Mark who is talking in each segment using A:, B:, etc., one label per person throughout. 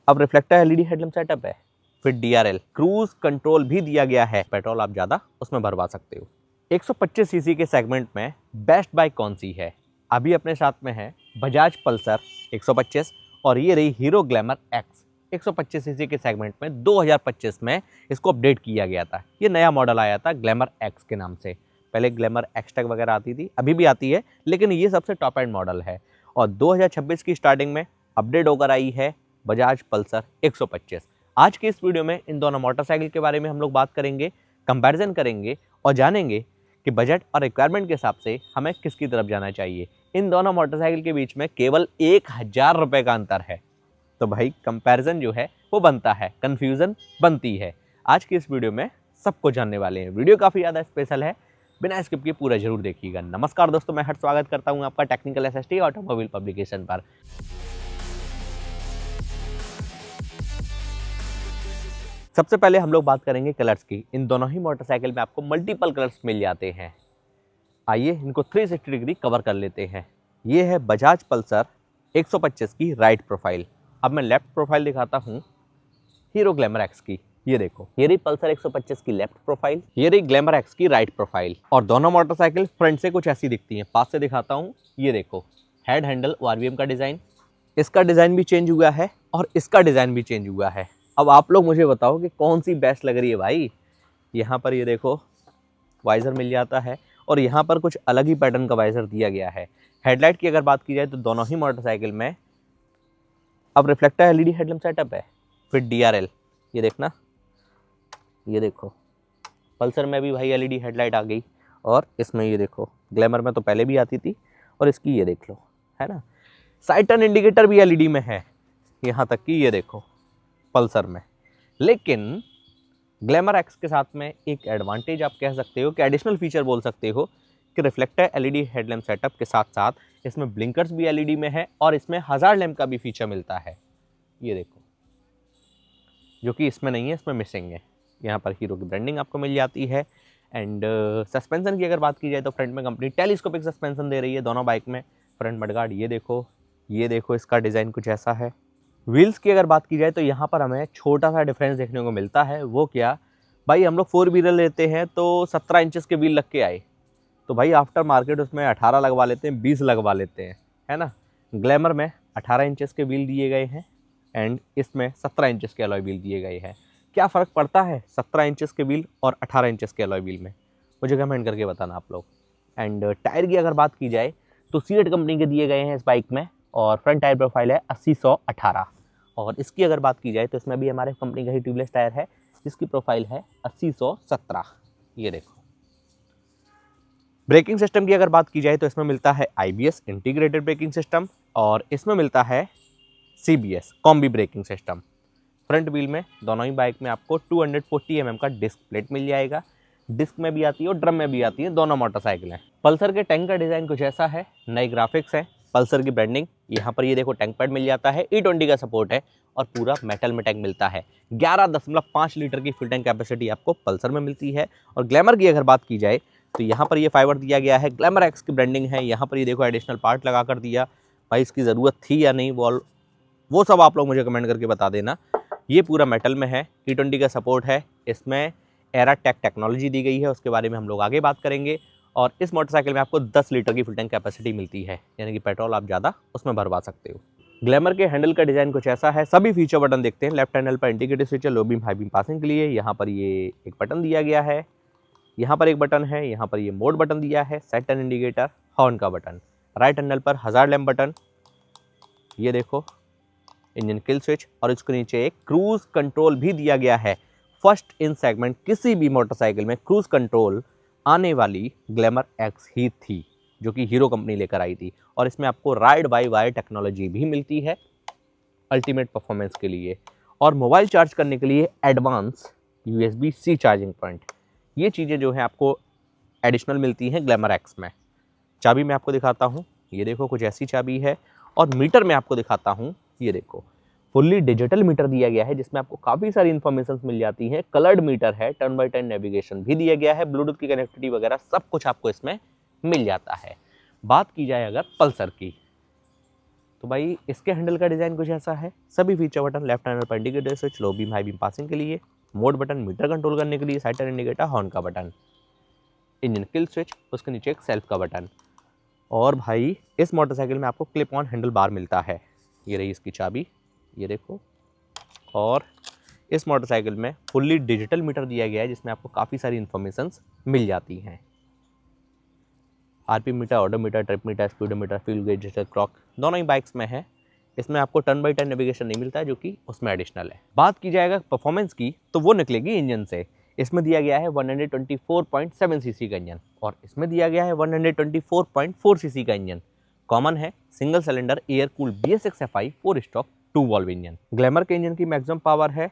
A: अब reflector LED headlamp setup है, फिर डीआरएल क्रूज कंट्रोल भी दिया गया है। पेट्रोल आप ज़्यादा उसमें भरवा सकते हो। 125 सीसी के सेगमेंट में बेस्ट बाइक कौन सी है? अभी अपने साथ में है बजाज पल्सर 125 और ये रही हीरो ग्लैमर एक्स 125 सीसी के सेगमेंट में 2025 में इसको अपडेट किया गया था। ये नया मॉडल आया था ग्लैमर एक्स के नाम से। पहले ग्लैमर एक्सटेक वगैरह आती थी, अभी भी आती है, लेकिन ये सबसे टॉप एंड मॉडल है और 2026 की स्टार्टिंग में अपडेट होकर आई है बजाज पल्सर 125। आज की इस वीडियो में इन दोनों मोटरसाइकिल के बारे में हम लोग बात करेंगे, कंपैरिजन करेंगे और जानेंगे कि बजट और रिक्वायरमेंट के हिसाब से हमें किसकी तरफ जाना चाहिए। इन दोनों मोटरसाइकिल के बीच में केवल 1000 रुपये का अंतर है, तो भाई कंपैरिजन जो है वो बनता है, कन्फ्यूज़न बनती है। आज की इस वीडियो में सबको जानने वाले हैं। वीडियो काफ़ी ज़्यादा स्पेशल है, बिना स्किप किए पूरा जरूर देखिएगा। नमस्कार दोस्तों, मैं हर्ष स्वागत करता हूं आपका टेक्निकल एसएसटी ऑटोमोबाइल पब्लिकेशन पर। सबसे पहले हम लोग बात करेंगे कलर्स की। इन दोनों ही मोटरसाइकिल में आपको मल्टीपल कलर्स मिल जाते हैं। आइए इनको 360 डिग्री कवर कर लेते हैं। ये है बजाज पल्सर 125 की राइट प्रोफाइल। अब मैं लेफ्ट प्रोफाइल दिखाता हूँ हीरो ग्लैमर एक्स की। ये देखो, ये रही पल्सर 125 की लेफ्ट प्रोफाइल, ये रही ग्लैमर एक्स की राइट प्रोफाइल। और दोनों मोटरसाइकिल फ्रंट से कुछ ऐसी दिखती हैं। पास से दिखाता हूँ, ये देखो हेड हैंडल आरबीएम का डिज़ाइन, इसका डिज़ाइन भी चेंज हुआ है और इसका डिज़ाइन भी चेंज हुआ है। अब आप लोग मुझे बताओ कि कौन सी बेस्ट लग रही है भाई। यहाँ पर ये देखो वाइज़र मिल जाता है और यहाँ पर कुछ अलग ही पैटर्न का वाइज़र दिया गया है। हेडलाइट की अगर बात की जाए तो दोनों ही मोटरसाइकिल में अब रिफ्लेक्टर एलईडी हेडलैम्प सेटअप है, फिर डीआरएल। ये देखना, ये देखो पल्सर में भी भाई एलईडी हेडलाइट आ गई और इसमें ये देखो ग्लैमर में तो पहले भी आती थी और इसकी ये देख लो, है ना। साइड टर्न इंडिकेटर भी एलईडी में है, यहाँ तक कि ये देखो पल्सर में। लेकिन ग्लैमर एक्स के साथ में एक एडवांटेज आप कह सकते हो कि एडिशनल फीचर बोल सकते हो कि रिफ्लेक्टर एलईडी हेडलैम्प सेटअप के साथ साथ इसमें ब्लिंकर्स भी एलईडी में है और इसमें हज़ार्ड लैम्प का भी फीचर मिलता है। ये देखो, जो कि इसमें नहीं है, इसमें मिसिंग है। यहाँ पर हीरो की ब्रांडिंग आपको मिल जाती है। एंड सस्पेंशन की अगर बात की जाए तो फ्रंट में कंपनी टेलीस्कोपिक सस्पेंशन दे रही है दोनों बाइक में। फ्रंट मडगार्ड ये देखो इसका डिज़ाइन कुछ ऐसा है। व्हील्स की अगर बात की जाए तो यहाँ पर हमें छोटा सा डिफरेंस देखने को मिलता है। वो क्या भाई, हम लोग 4 व्हीलर लेते हैं तो 17 इंचेस के व्हील लग के आए, तो भाई आफ्टर मार्केट उसमें 18 लगवा लेते हैं, 20 लगवा लेते हैं, है ना। ग्लैमर में 18 इंचेस के व्हील दिए गए हैं एंड इसमें 17 इंचेस के अलॉय व्हील दिए गए हैं। क्या फ़र्क पड़ता है 17 इंचेस के व्हील और 18 इंचेस के अलॉय व्हील में? मुझे कमेंट करके बताना आप लोग। एंड टायर की अगर बात की जाए तो सीएट कंपनी के दिए गए हैं इस बाइक में और फ्रंट टायर प्रोफाइल है 80/100/18। और इसकी अगर बात की जाए तो इसमें भी हमारे कंपनी का ही ट्यूबलेस टायर है जिसकी प्रोफाइल है 80/100/17। ये देखो। ब्रेकिंग सिस्टम की अगर बात की जाए तो इसमें मिलता है आईबीएस इंटीग्रेटेड ब्रेकिंग सिस्टम और इसमें मिलता है CBS combi braking system. Front wheel में दोनों ही बाइक में आपको 240 mm का डिस्क प्लेट मिल जाएगा। डिस्क में भी आती है और ड्रम में भी आती है, दोनों मोटरसाइकिल हैं। पल्सर के टैंक का डिज़ाइन कुछ ऐसा है, नए ग्राफिक्स हैं, पल्सर की ब्रांडिंग। यहाँ पर ये देखो टैंक पैड मिल जाता है, E20 का सपोर्ट है और पूरा मेटल में टैंक मिलता है। 11.5 लीटर की फुल टैंक कैपेसिटी आपको पल्सर में मिलती है। और ग्लैमर की अगर बात की जाए तो यहाँ पर ये फाइबर दिया गया है, ग्लैमर एक्स की ब्रांडिंग है। यहाँ पर ये देखो एडिशनल पार्ट लगा कर दिया। भाई इसकी ज़रूरत थी या नहीं वो सब आप लोग मुझे कमेंट करके बता देना। ये पूरा मेटल में है, E20 का सपोर्ट है, इसमें एराटेक टेक्नोलॉजी दी गई है, उसके बारे में हम लोग आगे बात करेंगे। और इस मोटरसाइकिल में आपको 10 लीटर की फुल टैंक कैपेसिटी मिलती है, यानी कि पेट्रोल आप ज़्यादा उसमें भरवा सकते हो। ग्लैमर के हैंडल का डिज़ाइन कुछ ऐसा है। सभी फीचर बटन देखते हैं। लेफ्ट हैंडल पर इंडिकेटर स्विच है low beam high beam passing के लिए। यहाँ पर ये एक बटन दिया गया है, यहाँ पर एक बटन है, यहाँ पर ये मोड बटन दिया है, सेट टर्न इंडिकेटर, हॉर्न का बटन। राइट हैंडल पर हज़ार्ड लैम्प बटन, ये देखो इंजन किल स्विच और इसके नीचे एक क्रूज कंट्रोल भी दिया गया है। फर्स्ट इन सेगमेंट किसी भी मोटरसाइकिल में क्रूज कंट्रोल आने वाली ग्लैमर एक्स ही थी, जो कि हीरो कंपनी लेकर आई थी। और इसमें आपको राइड बाई वायर टेक्नोलॉजी भी मिलती है अल्टीमेट परफॉर्मेंस के लिए। और मोबाइल चार्ज करने के लिए एडवांस USB-C चार्जिंग पॉइंट, ये चीज़ें जो है आपको एडिशनल मिलती हैं ग्लैमर एक्स में। चाबी मैं आपको दिखाता हूँ, ये देखो कुछ ऐसी चाबी है। और मीटर में आपको दिखाता हूँ, ये देखो फुल्ली डिजिटल मीटर दिया गया है जिसमें आपको काफ़ी सारी इन्फॉर्मेशन मिल जाती हैं। कलर्ड मीटर है, टर्न बाय टर्न नेविगेशन भी दिया गया है, ब्लूटूथ की कनेक्टिविटी वगैरह सब कुछ आपको इसमें मिल जाता है। बात की जाए अगर पल्सर की तो भाई इसके हैंडल का डिज़ाइन कुछ ऐसा है। सभी फीचर बटन, लेफ्ट हैंडल पर indicator switch, low beam high beam passing के लिए, मोड बटन, मीटर कंट्रोल करने के लिए, साइड टर्न इंडिकेटर, हॉर्न का बटन, इंजन किल स्विच, उसके नीचे एक सेल्फ का बटन। और भाई इस मोटरसाइकिल में आपको क्लिप ऑन हैंडल बार मिलता है। ये रही इसकी चाबी, ये देखो। और इस मोटरसाइकिल में फुल्ली डिजिटल मीटर दिया गया है जिसमें आपको काफ़ी सारी इन्फॉर्मेशंस मिल जाती हैं। RPM meter, odometer, trip meter, speedometer, fuel gauge, digital clock दोनों ही बाइक्स में है। इसमें आपको टर्न बाई टर्न नेविगेशन नहीं मिलता है जो कि उसमें एडिशनल है। बात की जाएगा परफॉर्मेंस की तो वो निकलेगी इंजन से। इसमें दिया गया है 124.7 सीसी का इंजन और इसमें दिया गया है 124.4 सीसी का इंजन। कॉमन है single cylinder air cooled BS6FI 4 stroke 2 valve engine. Glamour के इंजन की मैक्सिमम पावर है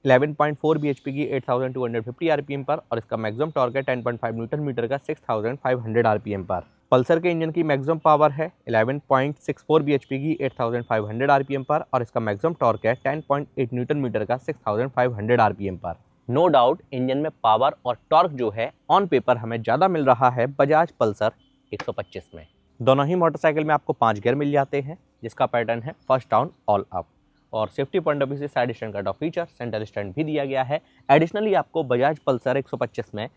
A: 11.4 bhp की 8250 आरपीएम पर और इसका मैक्सिमम टॉर्क है 10.5 न्यूटन मीटर का 6500 आरपीएम पर। पल्सर के इंजन की मैक्सिमम पावर है 11.64 bhp की 8500 आरपीएम पर और इसका मैक्सिमम टॉर्क है 10.8 न्यूटन मीटर का 6500 आरपीएम पर। नो डाउट इंजन में पावर और टॉर्क जो है ऑन पेपर हमें ज़्यादा मिल रहा है बजाज पल्सर 125 में। दोनों ही मोटरसाइकिल में आपको 5 गियर मिल जाते हैं जिसका पैटर्न है फर्स्ट डाउन ऑल अप। और सेफ्टी पॉइंट ऑफ व्यू से side stand cut off feature, centre stand भी दिया गया है। एडिशनली आपको बजाज पल्सर 125 में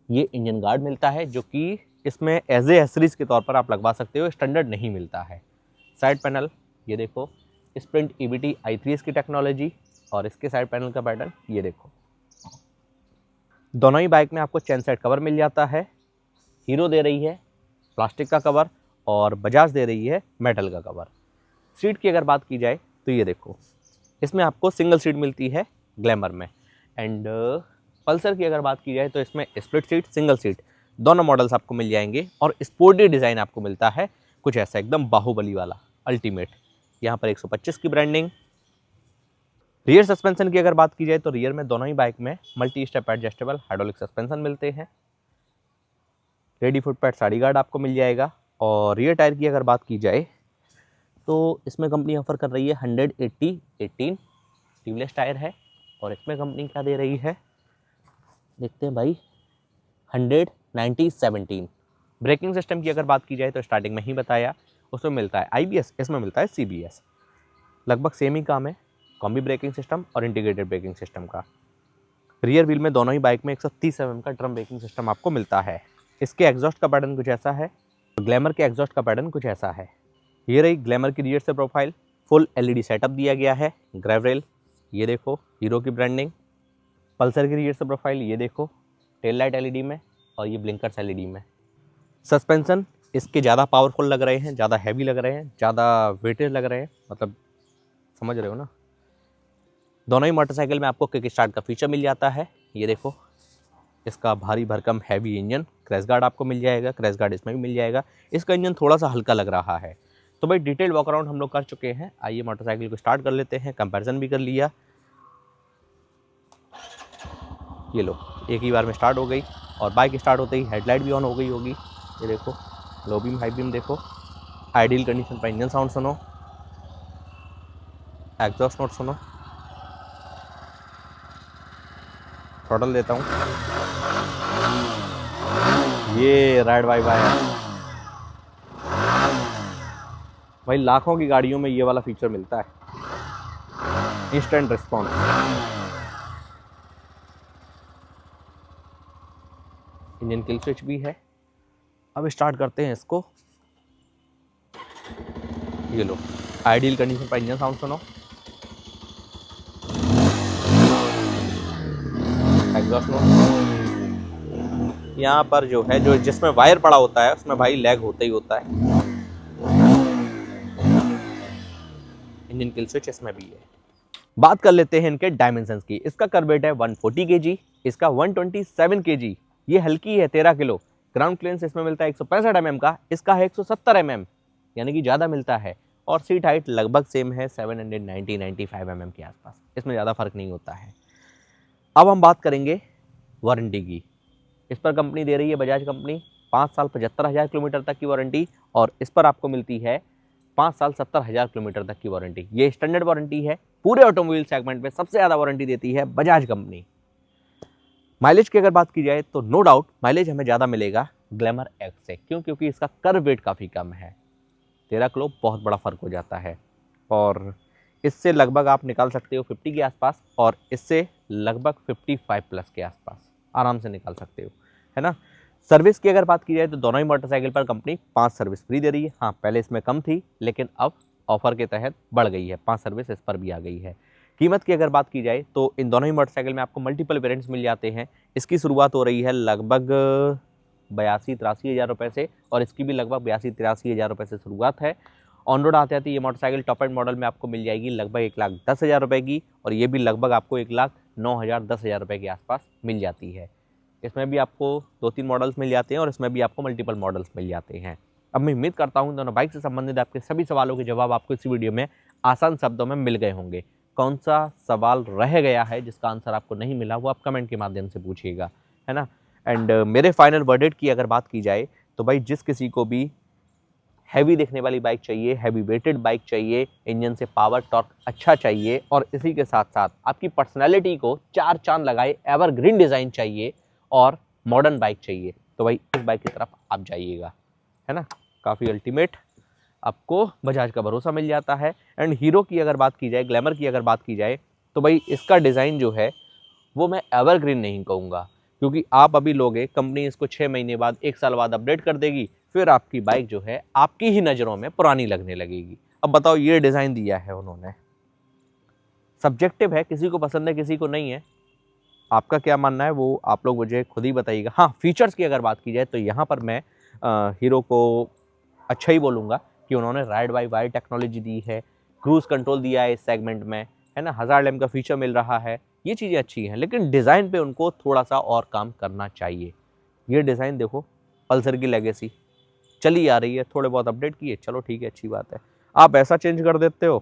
A: ये इंजन गार्ड मिलता है जो कि इसमें एज ए एसरीज के तौर पर आप लगवा सकते हो, स्टैंडर्ड नहीं मिलता है। साइड पैनल ये देखो, स्प्रिंट EBT i3 की टेक्नोलॉजी और इसके साइड पैनल का पैटर्न ये देखो। दोनों ही बाइक में आपको चेन साइड कवर मिल जाता है। हीरो दे रही है प्लास्टिक का कवर और बजाज दे रही है मेटल का कवर। सीट की अगर बात की जाए तो ये देखो, इसमें आपको सिंगल सीट मिलती है ग्लैमर में। एंड पल्सर की अगर बात की जाए तो इसमें स्प्लिट सीट, सिंगल सीट दोनों मॉडल्स आपको मिल जाएंगे और स्पोर्टी डिज़ाइन आपको मिलता है कुछ ऐसा एकदम बाहुबली वाला अल्टीमेट। यहाँ पर 125 की ब्रांडिंग। रियर सस्पेंशन की अगर बात की जाए तो रियर में दोनों ही बाइक में multi step adjustable hydraulic suspension मिलते हैं। Ready foot pad sari guard आपको मिल जाएगा। और रियर टायर की अगर बात की जाए तो इसमें कंपनी ऑफर कर रही है 180/18 ट्यूबलेस टायर है और इसमें कंपनी क्या दे रही है देखते हैं भाई, 190/17। ब्रेकिंग सिस्टम की अगर बात की जाए तो स्टार्टिंग में ही बताया, उसमें मिलता है IBS, इसमें मिलता है CBS। लगभग सेम ही काम है, कॉम्बी ब्रेकिंग सिस्टम और इंटीग्रेटेड ब्रेकिंग सिस्टम का। रियर व्हील में दोनों ही बाइक में 130 mm का ड्रम ब्रेकिंग सिस्टम आपको मिलता है। इसके एग्जॉस्ट का पैटर्न कुछ ऐसा है, ग्लैमर के एग्जॉस्ट का पैटर्न कुछ ऐसा है। ये रही ग्लैमर की रियर से प्रोफाइल, फुल LED सेटअप दिया गया है। ग्रैब रेल ये देखो, हीरो की ब्रांडिंग। पल्सर की रियर से प्रोफाइल ये देखो, टेल लाइट LED में और ये ब्लिंकर्स LED में। सस्पेंशन इसके ज़्यादा पावरफुल लग रहे हैं, ज़्यादा हैवी लग रहे हैं, ज़्यादा वेटेज लग रहे हैं, मतलब समझ रहे हो ना। दोनों ही मोटरसाइकिल में आपको किक स्टार्ट का फीचर मिल जाता है। ये देखो, इसका भारी भरकम हैवी इंजन, क्रैश गार्ड आपको मिल जाएगा, क्रैश गार्ड इसमें भी मिल जाएगा। इसका इंजन थोड़ा सा हल्का लग रहा है। तो भाई डिटेल वॉक अराउंड हम लोग कर चुके हैं। आइए मोटरसाइकिल को स्टार्ट कर लेते हैं, कंपैरिजन भी कर लिया। ये लो, एक ही बार में स्टार्ट हो गई और बाइक स्टार्ट होते ही हेडलाइट भी ऑन हो गई होगी। ये देखो, लो बीम हाई बीम देखो, आइडियल कंडीशन पर इंजन साउंड सुनो, एग्जॉस्ट नोट सुनो। थ्रॉटल देता हूँ, ये राइड बाय बाय। भाई लाखों की गाड़ियों में ये वाला फीचर मिलता है, instant response. Engine kill switch भी है। अब स्टार्ट करते हैं इसको। ये लो, आइडियल कंडीशन पर इंजन साउंड सुनो, एग्जॉस्ट नोट। यहाँ पर जो है, जो जिसमें वायर पड़ा होता है उसमें भाई लैग होता ही होता है। इंजन किल स्विच इसमें भी है। बात कर लेते हैं इनके डायमेंशंस की। इसका कर्वेट है 140 kg, इसका 127 kg। ये हल्की है 13 किलो। ग्राउंड क्लियरेंस इसमें मिलता है 165 mm का, इसका है 170 mm, यानी कि ज़्यादा मिलता है। और सीट हाइट लगभग सेम है 790-95 mm के आसपास, इसमें ज़्यादा फर्क नहीं होता है। अब हम बात करेंगे वारंटी की। इस पर कंपनी दे रही है, बजाज कंपनी, 5 साल 75,000 किलोमीटर तक की वारंटी और इस पर आपको मिलती है 5 साल 70,000 किलोमीटर तक की वारंटी। ये स्टैंडर्ड वारंटी है। पूरे ऑटोमोबाइल सेगमेंट में सबसे ज़्यादा वारंटी देती है बजाज कंपनी। माइलेज की अगर बात की जाए तो नो डाउट माइलेज हमें ज़्यादा मिलेगा ग्लैमर एक्स से। क्यों? क्योंकि इसका कर्व वेट काफ़ी कम है। 13 किलो बहुत बड़ा फ़र्क हो जाता है। और इससे लगभग आप निकाल सकते हो 50 के आसपास, और इससे लगभग 55 प्लस के आसपास आराम से निकाल सकते हो, है ना। सर्विस की अगर बात की जाए तो दोनों ही मोटरसाइकिल पर कंपनी 5 सर्विस फ्री दे रही है। हाँ, पहले इसमें कम थी, लेकिन अब ऑफर के तहत बढ़ गई है, 5 सर्विस इस पर भी आ गई है। कीमत की अगर बात की जाए तो इन दोनों ही मोटरसाइकिल में आपको मल्टीपल वेरिएंट्स मिल जाते हैं। इसकी शुरुआत हो रही है लगभग 82-83 हज़ार रुपये से, और इसकी भी लगभग 82-83 हज़ार रुपये से शुरुआत है। ऑन रोड आते आते ये मोटरसाइकिल टॉप एंड मॉडल में आपको मिल जाएगी लगभग 1,10,000 रुपये की, और ये भी लगभग आपको 1,09,000-10,000 रुपये के आसपास मिल जाती है। इसमें भी आपको 2-3 मॉडल्स मिल जाते हैं, और इसमें भी आपको मल्टीपल मॉडल्स मिल जाते हैं। अब मैं उम्मीद करता हूँ दोनों बाइक से संबंधित आपके सभी सवालों के जवाब आपको इस वीडियो में आसान शब्दों में मिल गए होंगे। कौन सा सवाल रह गया है जिसका आंसर आपको नहीं मिला, वो आप कमेंट के माध्यम से पूछिएगा, है ना। एंड मेरे फाइनल वर्डिक्ट की अगर बात की जाए तो भाई जिस किसी को भी हैवी देखने वाली बाइक चाहिए, हैवी वेटेड बाइक चाहिए, इंजन से पावर टॉर्क अच्छा चाहिए, और इसी के साथ साथ आपकी पर्सनैलिटी को 4 चांद लगाए एवरग्रीन डिज़ाइन चाहिए और मॉडर्न बाइक चाहिए, तो भाई इस बाइक की तरफ आप जाइएगा, है ना। काफ़ी अल्टीमेट आपको बजाज का भरोसा मिल जाता है। एंड हीरो की अगर बात की जाए, ग्लैमर की अगर बात की जाए, तो भाई इसका डिज़ाइन जो है वो मैं एवरग्रीन नहीं कहूँगा, क्योंकि आप अभी लोगे, कंपनी इसको 6 महीने बाद, 1 साल बाद अपडेट कर देगी, फिर आपकी बाइक जो है आपकी ही नज़रों में पुरानी लगने लगेगी। अब बताओ, ये डिज़ाइन दिया है उन्होंने, सब्जेक्टिव है, किसी को पसंद है किसी को नहीं है। आपका क्या मानना है वो आप लोग मुझे खुद ही बताइएगा। हाँ, फीचर्स की अगर बात की जाए तो यहाँ पर मैं हीरो को अच्छा ही बोलूँगा कि उन्होंने राइड बाई वायर टेक्नोलॉजी दी है, क्रूज़ कंट्रोल दिया है इस सेगमेंट में, है ना, हज़ार्ड लैम्प का फीचर मिल रहा है, ये चीज़ें अच्छी हैं, लेकिन डिज़ाइन पे उनको थोड़ा सा और काम करना चाहिए। ये डिज़ाइन देखो, पल्सर की लेगेसी चली आ रही है, थोड़े बहुत अपडेट किए, चलो ठीक है, अच्छी बात है। आप ऐसा चेंज कर देते हो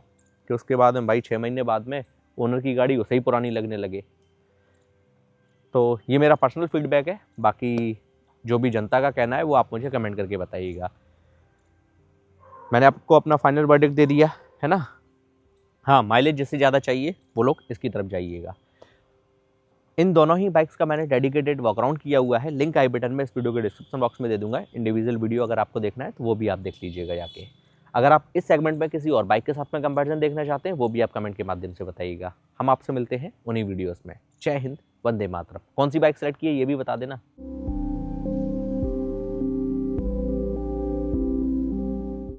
A: कि उसके बाद में भाई 6 महीने बाद में ओनर की गाड़ी उसे ही पुरानी लगने लगे। तो ये मेरा पर्सनल फीडबैक है, बाकी जो भी जनता का कहना है वो आप मुझे कमेंट करके बताइएगा। मैंने आपको अपना फाइनल वर्डिक्ट दे दिया, है ना। हाँ, माइलेज जिससे ज़्यादा चाहिए वो लोग इसकी तरफ जाइएगा। इन दोनों ही बाइक्स का मैंने डेडिकेटेड वॉकअराउंड किया हुआ है, लिंक आई बटन में इस वीडियो के डिस्क्रिप्शन बॉक्स में दे दूंगा। इंडिविजुअल वीडियो अगर आपको देखना है तो वो भी आप देख लीजिएगा जाके। अगर आप इस सेगमेंट में किसी और बाइक के साथ में कंपैरिजन देखना चाहते हैं वो भी आप कमेंट के माध्यम से बताइएगा। हम आपसे मिलते हैं उन्हीं वीडियोज़ में। जय हिंद, वंदे मातरम। कौन सी बाइक सेलेक्ट की है ये भी बता देना।